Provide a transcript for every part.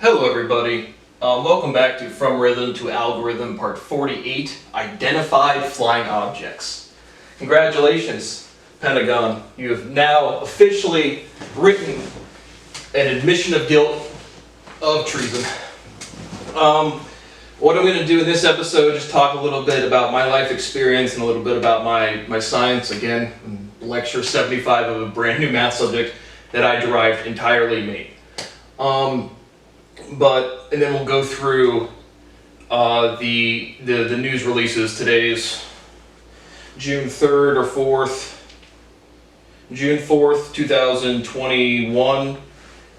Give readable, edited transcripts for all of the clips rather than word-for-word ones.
Hello everybody, welcome back to From Rhythm to Algorithm Part 48, Identified Flying Objects. Congratulations, Pentagon. You have now officially written an admission of guilt of treason. What I'm going to do in this episode is talk a little bit about my life experience and a little bit about my science, again, lecture 75 of a brand new math subject that I derived entirely me. And then we'll go through the news releases. Today's June 3rd or 4th, June 4th, 2021,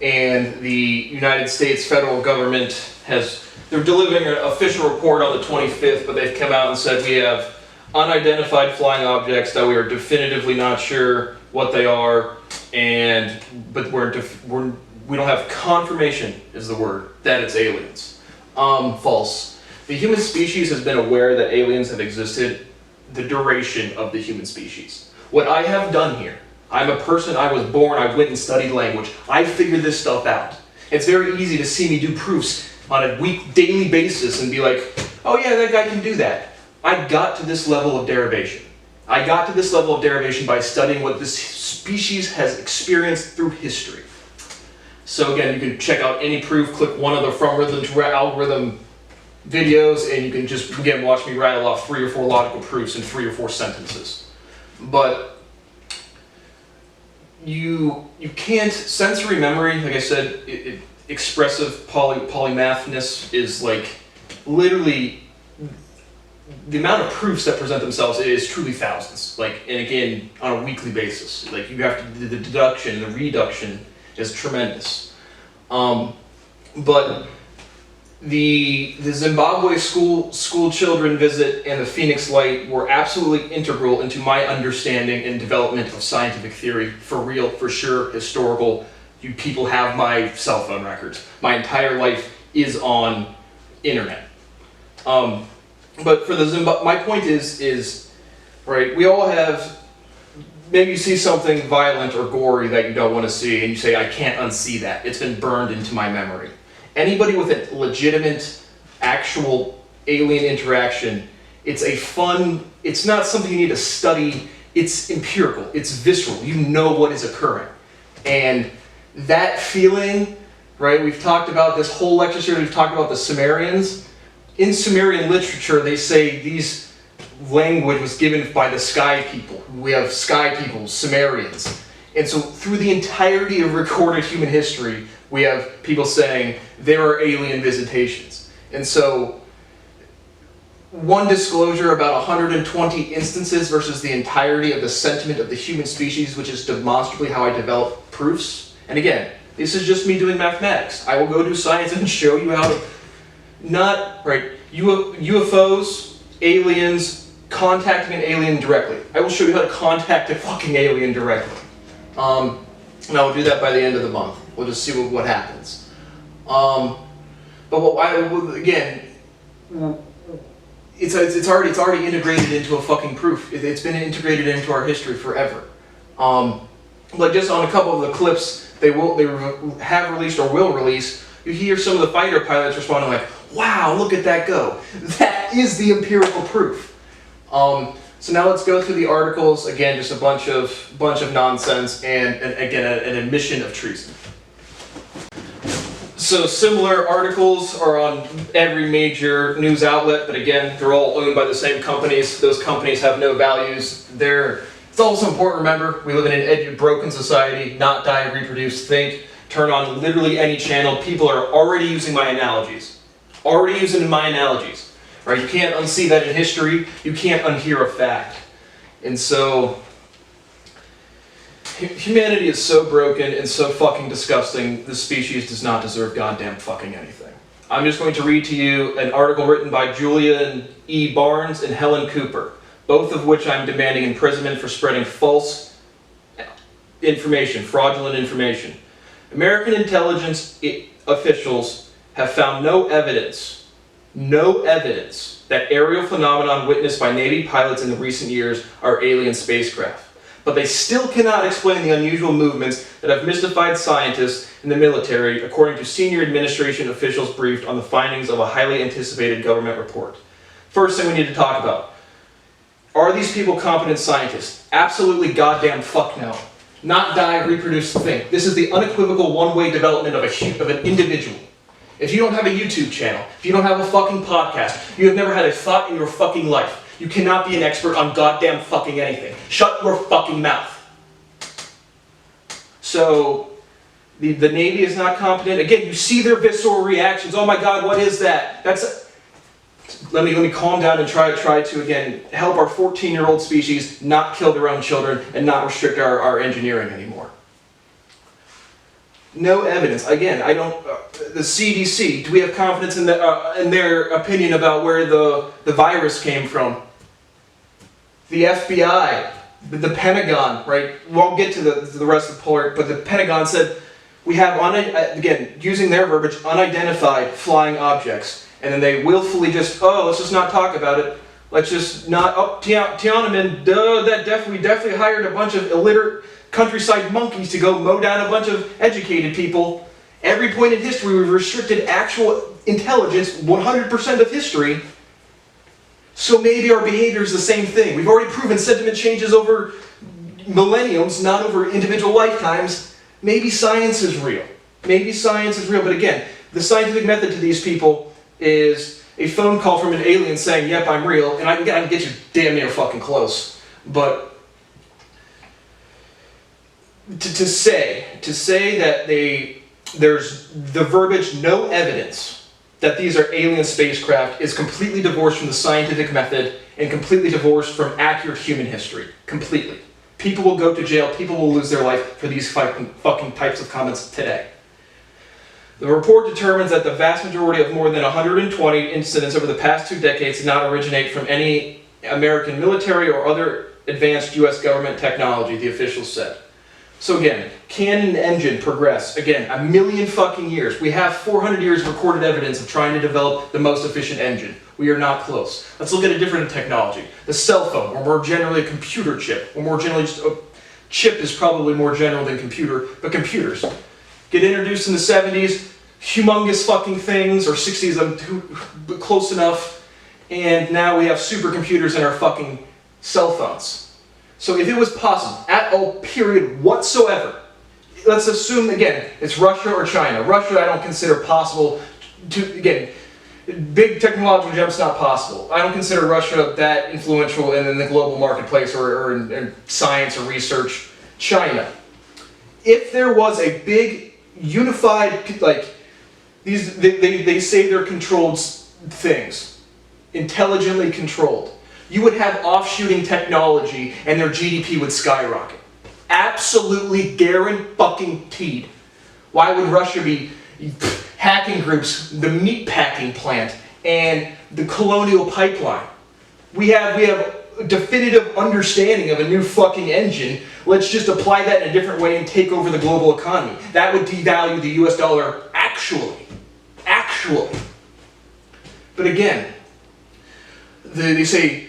and the United States federal government they're delivering an official report on the 25th, but they've come out and said we have unidentified flying objects that we are definitively not sure what they are, but we don't have confirmation, is the word, that it's aliens. False. The human species has been aware that aliens have existed the duration of the human species. What I have done here, I'm a person, I was born, I went and studied language. I figured this stuff out. It's very easy to see me do proofs on a daily basis and be like, oh yeah, that guy can do that. I got to this level of derivation. I got to this level of derivation by studying what this species has experienced through history. So again, you can check out any proof, click one of the From Rhythm to Algorithm videos, and you can just, again, watch me rattle off 3 or 4 logical proofs in 3 or 4 sentences. But you can't, sensory memory, like I said, expressive polymathness is like, literally, the amount of proofs that present themselves is truly thousands. Like, and again, on a weekly basis. Like, you have to, the deduction, the reduction is tremendous. But the Zimbabwe school children visit and the Phoenix Light were absolutely integral into my understanding and development of scientific theory. For real, for sure, historical. You people have my cell phone records. My entire life is on internet. But for my point is, right, we all have, maybe you see something violent or gory that you don't want to see, and you say, I can't unsee that. It's been burned into my memory. Anybody with a legitimate, actual alien interaction, it's not something you need to study. It's empirical. It's visceral. You know what is occurring. And that feeling, right, we've talked about this whole lecture series, we've talked about the Sumerians. In Sumerian literature, they say these language was given by the sky people. We have sky people, Sumerians. And so through the entirety of recorded human history, we have people saying there are alien visitations. And so one disclosure about 120 instances versus the entirety of the sentiment of the human species, which is demonstrably how I develop proofs. And again, this is just me doing mathematics. I will go do science and show you how to UFOs, aliens, contacting an alien directly. I will show you how to contact a fucking alien directly. And I will do that by the end of the month. We'll just see what happens. Again, it's already integrated into a fucking proof. It's been integrated into our history forever. Like just on a couple of the clips they have released or will release, you hear some of the fighter pilots responding like, wow, look at that go. That is the empirical proof. So now let's go through the articles. Again, just a bunch of nonsense and again, an admission of treason. So similar articles are on every major news outlet, but again, they're all owned by the same companies. Those companies have no values. It's also important to remember, we live in an broken society, not die, reproduce, think. Turn on literally any channel. People are already using my analogies. Right? You can't unsee that in history. You can't unhear a fact. And so, humanity is so broken and so fucking disgusting, this species does not deserve goddamn fucking anything. I'm just going to read to you an article written by Julian E. Barnes and Helen Cooper, both of which I'm demanding imprisonment for spreading false information, fraudulent information. American intelligence officials have found no evidence that aerial phenomenon witnessed by Navy pilots in the recent years are alien spacecraft. but they still cannot explain the unusual movements that have mystified scientists in the military, according to senior administration officials briefed on the findings of a highly anticipated government report. First thing we need to talk about. Are these people competent scientists? Absolutely goddamn fuck no. Not die, reproduce, think. This is the unequivocal one-way development of an individual. If you don't have a YouTube channel, if you don't have a fucking podcast, you have never had a thought in your fucking life. You cannot be an expert on goddamn fucking anything. Shut your fucking mouth. So, the Navy is not competent. Again, you see their visceral reactions. Oh my God, what is that? Let me calm down and try to again help our 14-year-old species not kill their own children and not restrict our engineering anymore. No evidence. Again, I don't. The CDC. Do we have confidence in their opinion about where the virus came from? The FBI, the Pentagon, right? We'll get to the rest of the part, but the Pentagon said we have again using their verbiage unidentified flying objects. And then they willfully just, let's just not talk about it. Let's just not, Tiananmen, we definitely hired a bunch of illiterate countryside monkeys to go mow down a bunch of educated people. Every point in history we've restricted actual intelligence, 100% of history. So maybe our behavior is the same thing. We've already proven sentiment changes over millenniums, not over individual lifetimes. Maybe science is real. Maybe science is real, but again, the scientific method to these people is a phone call from an alien saying, yep, I'm real, and I can get you damn near fucking close. But to say that there's the verbiage, no evidence that these are alien spacecraft is completely divorced from the scientific method and completely divorced from accurate human history. Completely. People will go to jail, people will lose their life for these fucking types of comments today. The report determines that the vast majority of more than 120 incidents over the past 2 decades did not originate from any American military or other advanced U.S. government technology, the officials said. So again, can an engine progress? Again, 1,000,000 fucking years. We have 400 years of recorded evidence of trying to develop the most efficient engine. We are not close. Let's look at a different technology. The cell phone, or more generally a computer chip, or more generally just a chip is probably more general than computer, but computers. Get introduced in the 70s, humongous fucking things, or 60s, I'm close enough, and now we have supercomputers in our fucking cell phones. So if it was possible, at all period whatsoever, let's assume, again, it's Russia or China. Russia I don't consider possible to, again, big technological jumps not possible. I don't consider Russia that influential in the global marketplace or in science or research. China. If there was a big unified, like, they say they're controlled things, intelligently controlled. You would have offshooting technology and their GDP would skyrocket. Absolutely guaranteed. Why would Russia be hacking groups, the meat packing plant, and the colonial pipeline? We have a definitive understanding of a new fucking engine. Let's just apply that in a different way and take over the global economy. That would devalue the US dollar actually. But again, they say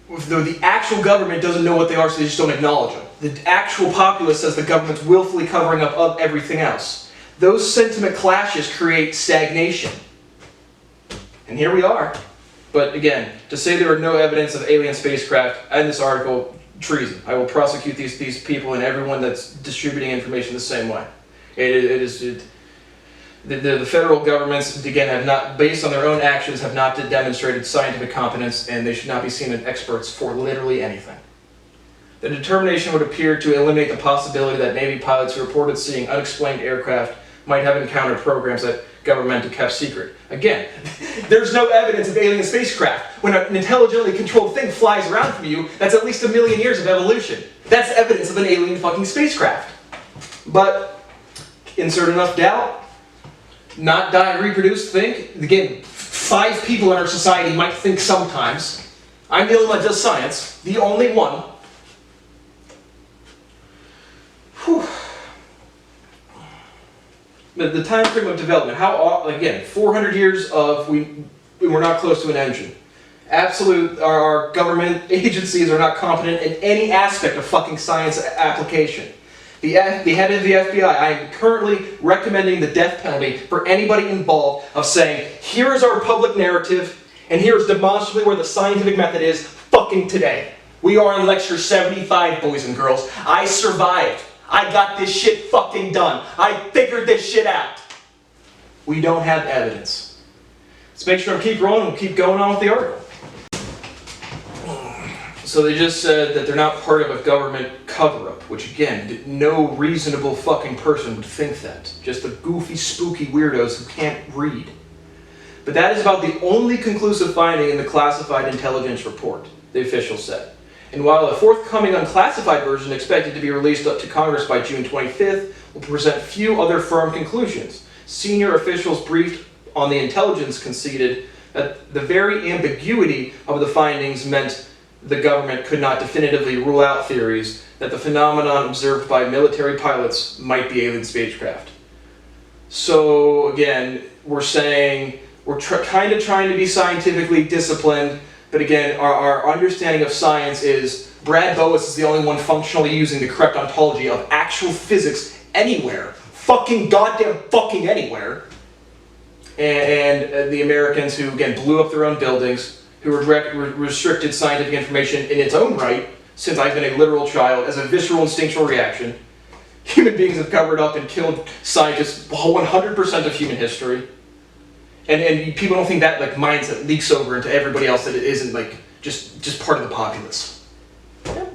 the actual government doesn't know what they are, so they just don't acknowledge them. The actual populace says the government's willfully covering up everything else. Those sentiment clashes create stagnation. And here we are. But again, to say there are no evidence of alien spacecraft in this article, treason. I will prosecute these people and everyone that's distributing information the same way. The federal governments, again, have not, based on their own actions, have not demonstrated scientific competence, and they should not be seen as experts for literally anything. The determination would appear to eliminate the possibility that Navy pilots who reported seeing unexplained aircraft might have encountered programs that government had kept secret. Again, there's no evidence of alien spacecraft. When an intelligently controlled thing flies around from you, that's at least 1,000,000 years of evolution. That's evidence of an alien fucking spacecraft. But, insert enough doubt, not die, reproduce, think. Again, 5 people in our society might think sometimes. I'm the only one that does science. The only one. Whew. The time frame of development, again, 400 years of we're not close to an engine. Our government agencies are not competent in any aspect of fucking science application. The head of the FBI, I am currently recommending the death penalty for anybody involved of saying, here is our public narrative, and here is demonstrably where the scientific method is fucking today. We are on lecture 75, boys and girls. I survived. I got this shit fucking done. I figured this shit out. We don't have evidence. Let's make sure to keep rolling and we'll keep going on with the article. So they just said that they're not part of a government cover-up, which again, no reasonable fucking person would think that. Just the goofy, spooky weirdos who can't read. But that is about the only conclusive finding in the classified intelligence report, the officials said. And while a forthcoming unclassified version expected to be released up to Congress by June 25th will present few other firm conclusions, senior officials briefed on the intelligence conceded that the very ambiguity of the findings meant the government could not definitively rule out theories that the phenomenon observed by military pilots might be alien spacecraft. So again, we're saying we're kind of trying to be scientifically disciplined, but again, our understanding of science is Brad Boas is the only one functionally using the correct ontology of actual physics anywhere. Fucking goddamn fucking anywhere. And the Americans who, again, blew up their own buildings, who restricted scientific information in its own right, since I've been a literal child, as a visceral instinctual reaction. Human beings have covered up and killed scientists 100% of human history. And people don't think that like mindset leaks over into everybody else, that it isn't like just part of the populace.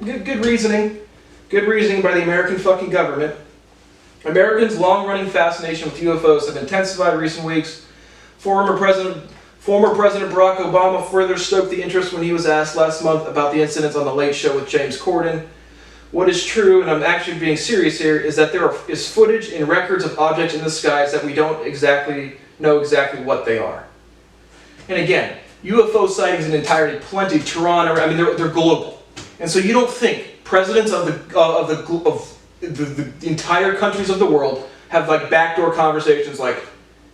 Yeah, good reasoning. Good reasoning by the American fucking government. Americans' long-running fascination with UFOs have intensified in recent weeks. Former President Barack Obama further stoked the interest when he was asked last month about the incidents on The Late Show with James Corden. What is true, and I'm actually being serious here, is that there is footage and records of objects in the skies that we don't know exactly what they are. And again, UFO sightings in entirety, plenty. Toronto, I mean, they're global, and so you don't think presidents of the entire countries of the world have like backdoor conversations like,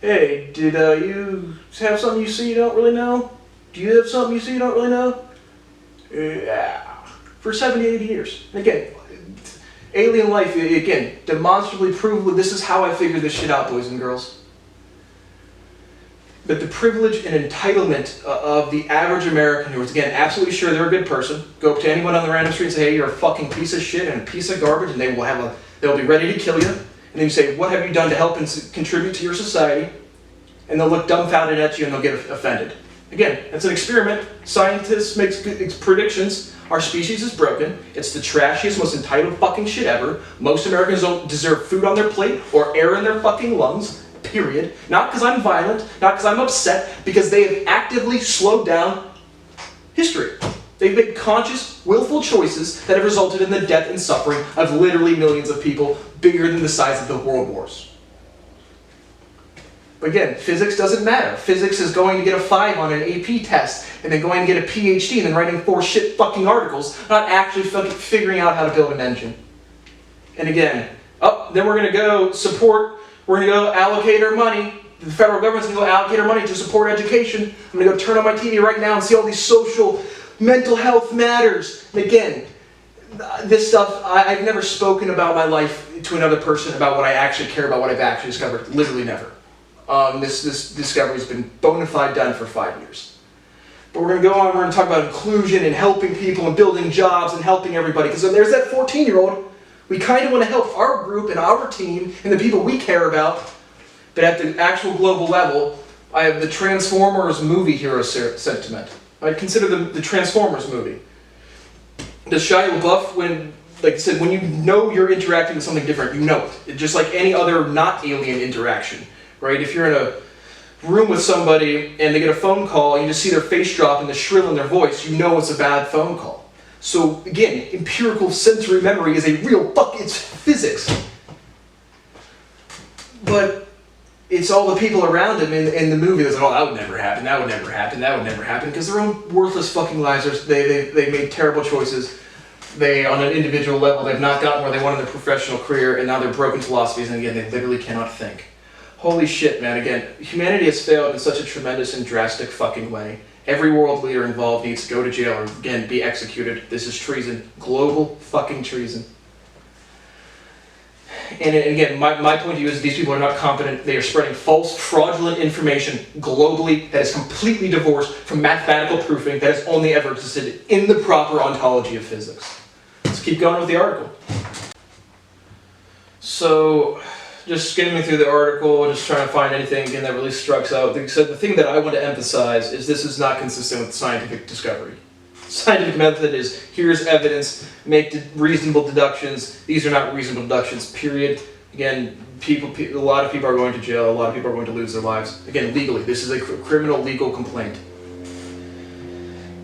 hey, did you have something you see you don't really know? Do you have something you see you don't really know? Yeah. For 70, 80 years. Again, alien life, again, demonstrably provable. This is how I figured this shit out, boys and girls. But the privilege and entitlement of the average American who is, again, absolutely sure they're a good person, go up to anyone on the random street and say, hey, you're a fucking piece of shit and a piece of garbage, and they'll be ready to kill you. And then you say, what have you done to help and contribute to your society? And they'll look dumbfounded at you and they'll get offended. Again, it's an experiment. Scientists make predictions. Our species is broken. It's the trashiest, most entitled fucking shit ever. Most Americans don't deserve food on their plate or air in their fucking lungs, period. Not because I'm violent, not because I'm upset, because they have actively slowed down history. They've made conscious, willful choices that have resulted in the death and suffering of literally millions of people, bigger than the size of the world wars. But again, physics doesn't matter. Physics is going to get a 5 on an AP test, and then going to get a PhD, and then writing 4 shit fucking articles, not actually fucking figuring out how to build an engine. And again, then we're going to go allocate our money. The federal government's going to go allocate our money to support education. I'm going to go turn on my TV right now and see all these social, mental health matters. And again, this stuff, I've never spoken about my life to another person about what I actually care about, what I've actually discovered. Literally never. This discovery has been bona fide done for 5 years. But we're going to go on, we're going to talk about inclusion and helping people and building jobs and helping everybody. Because then there's that 14-year-old. We kind of want to help our group and our team and the people we care about. But at the actual global level, I have the Transformers movie hero sentiment. I consider the Transformers movie. Does Shia LaBeouf, like I said, when you know you're interacting with something different, you know it. Just like any other not alien interaction. Right? If you're in a room with somebody and they get a phone call and you just see their face drop and the shrill in their voice, you know it's a bad phone call. So again, empirical sensory memory is a real it's physics. But it's all the people around him in the movie that's like, oh, that would never happen, that would never happen, that would never happen, because their own worthless fucking lives, they made terrible choices. They, on an individual level, they've not gotten where they wanted in their professional career, and now they're broken philosophies, and again, they literally cannot think. Holy shit, man. Again, humanity has failed in such a tremendous and drastic fucking way. Every world leader involved needs to go to jail or, again, be executed. This is treason. Global fucking treason. And again, my point to you is these people are not competent. They are spreading false, fraudulent information globally that is completely divorced from mathematical proofing that has only ever existed in the proper ontology of physics. Let's keep going with the article. So, just skimming through the article, just trying to find anything again that really strikes out. So the thing that I want to emphasize is this is not consistent with scientific discovery. Scientific method is, here's evidence, make reasonable deductions. These are not reasonable deductions, period. Again, a lot of people are going to jail, a lot of people are going to lose their lives. Again, legally, this is a criminal legal complaint.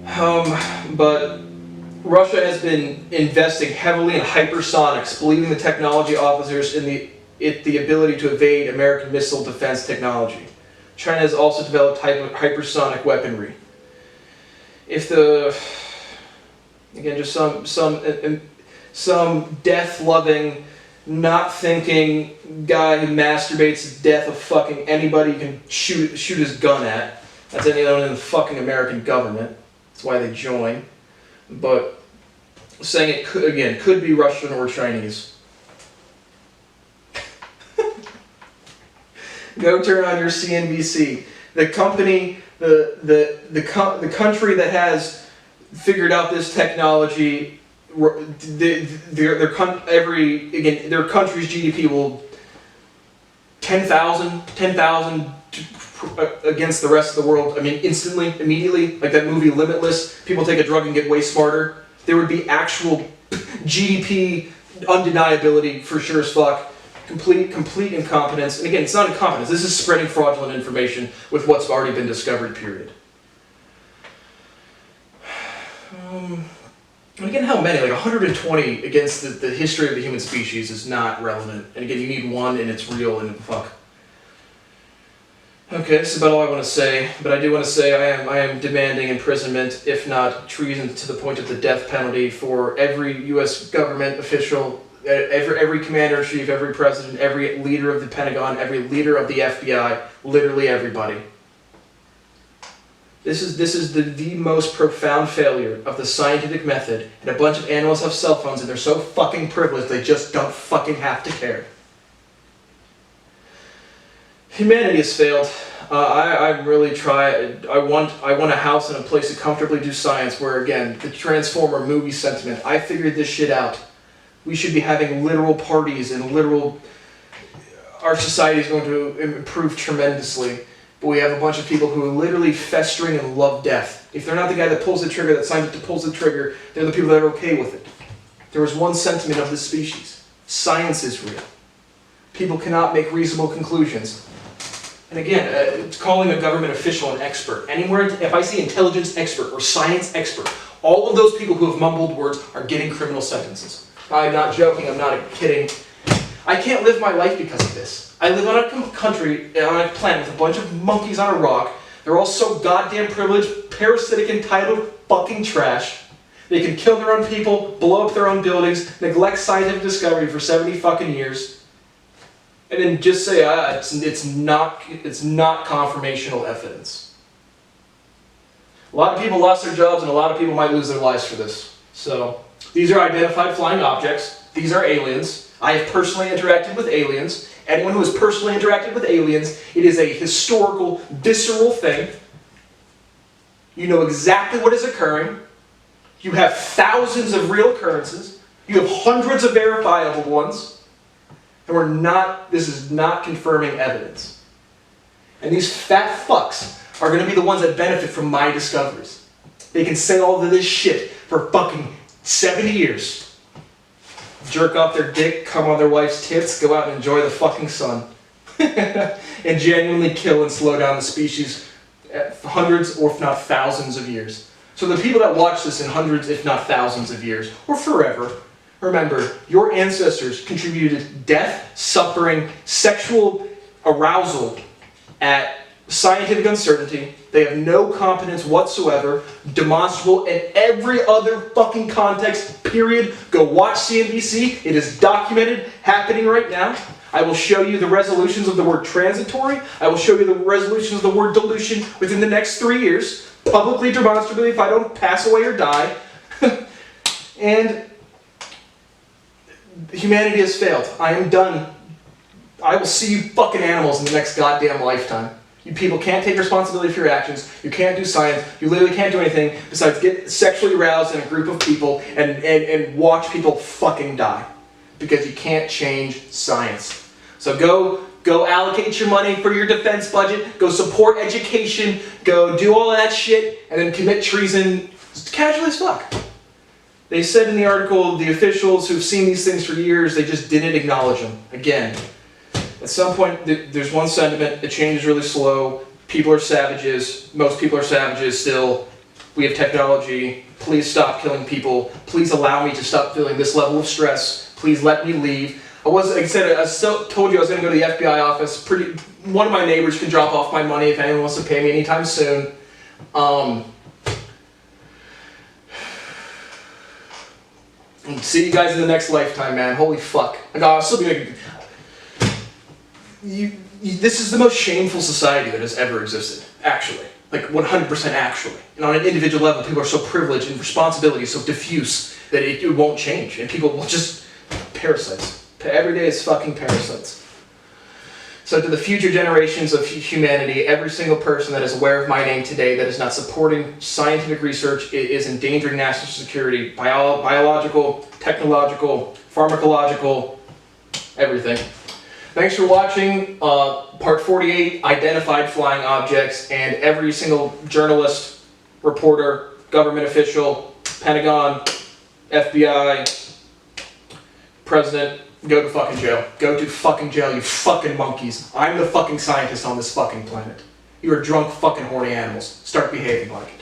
But Russia has been investing heavily in hypersonics, believing the technology officers in the ability to evade American missile defense technology. China has also developed hypersonic weaponry. If again, just some death-loving, not thinking guy who masturbates to death of fucking anybody you can shoot his gun at. That's anyone in the fucking American government. That's why they join. But saying it could be Russian or Chinese. Go turn on your CNBC. The company, the country that has figured out this technology, their country's GDP will 10,000 against the rest of the world. I mean, instantly, immediately, like that movie Limitless. People take a drug and get way smarter. There would be actual GDP undeniability for sure as fuck. Complete incompetence. And again, it's not incompetence. This is spreading fraudulent information with what's already been discovered, period. And again, how many? Like 120 against the history of the human species is not relevant. And again, you need one and it's real and fuck. Okay, that's about all I want to say. But I do want to say I am demanding imprisonment, if not treason to the point of the death penalty for every U.S. government official, every commander-in-chief, every president, every leader of the Pentagon, every leader of the FBI, literally everybody. This is the most profound failure of the scientific method, and a bunch of animals have cell phones and they're so fucking privileged they just don't fucking have to care. Humanity has failed. I really try. I want a house and a place to comfortably do science where, again, the Transformer movie sentiment, I figured this shit out. We should be having literal parties and our society is going to improve tremendously. But we have a bunch of people who are literally festering and love death. If they're not the guy that pulls the trigger, that signs up to pulls the trigger, they're the people that are okay with it. There was one sentiment of this species. Science is real. People cannot make reasonable conclusions. And again, calling a government official an expert. Anywhere, if I see intelligence expert or science expert, all of those people who have mumbled words are getting criminal sentences. I'm not joking, I'm not kidding. I can't live my life because of this. I live on a country, on a planet with a bunch of monkeys on a rock. They're all so goddamn privileged, parasitic, entitled fucking trash. They can kill their own people, blow up their own buildings, neglect scientific discovery for 70 fucking years. And then just say, it's not confirmational evidence. A lot of people lost their jobs and a lot of people might lose their lives for this. So, these are identified flying objects. These are aliens. I have personally interacted with aliens. Anyone who has personally interacted with aliens, it is a historical, visceral thing. You know exactly what is occurring. You have thousands of real occurrences. You have hundreds of verifiable ones. And this is not confirming evidence. And these fat fucks are going to be the ones that benefit from my discoveries. They can say all of this shit for fucking 70 years. Jerk off their dick, come on their wife's tits, go out and enjoy the fucking sun. And genuinely kill and slow down the species hundreds or if not thousands of years. So the people that watch this in hundreds if not thousands of years, or forever, remember, your ancestors contributed death, suffering, sexual arousal at scientific uncertainty. They have no competence whatsoever, demonstrable in every other fucking context, period. Go watch CNBC. It is documented, happening right now. I will show you the resolutions of the word transitory. I will show you the resolutions of the word dilution within the next 3 years. publicly, demonstrably, if I don't pass away or die. And humanity has failed. I am done. I will see you fucking animals in the next goddamn lifetime. You people can't take responsibility for your actions. You can't do science. You literally can't do anything besides get sexually aroused in a group of people and watch people fucking die. Because you can't change science. So go allocate your money for your defense budget. Go support education. Go do all of that shit. And then commit treason casually as fuck. They said in the article, the officials who've seen these things for years, they just didn't acknowledge them. Again. At some point, there's one sentiment, the change is really slow, people are savages, most people are savages still, we have technology, please stop killing people, please allow me to stop feeling this level of stress, please let me leave. I told you I was going to go to the FBI office, one of my neighbors can drop off my money if anyone wants to pay me anytime soon. See you guys in the next lifetime, man, holy fuck. I'll still be like, this is the most shameful society that has ever existed, actually. Like 100% actually. And on an individual level, people are so privileged and responsibility is so diffuse that it won't change. And people will just, parasites. Every day is fucking parasites. So to the future generations of humanity, every single person that is aware of my name today that is not supporting scientific research is endangering national security, biological, technological, pharmacological, everything. Thanks for watching part 48, Identified Flying Objects, and every single journalist, reporter, government official, Pentagon, FBI, president, go to fucking jail. Go to fucking jail, you fucking monkeys. I'm the fucking scientist on this fucking planet. You are drunk fucking horny animals. Start behaving like it.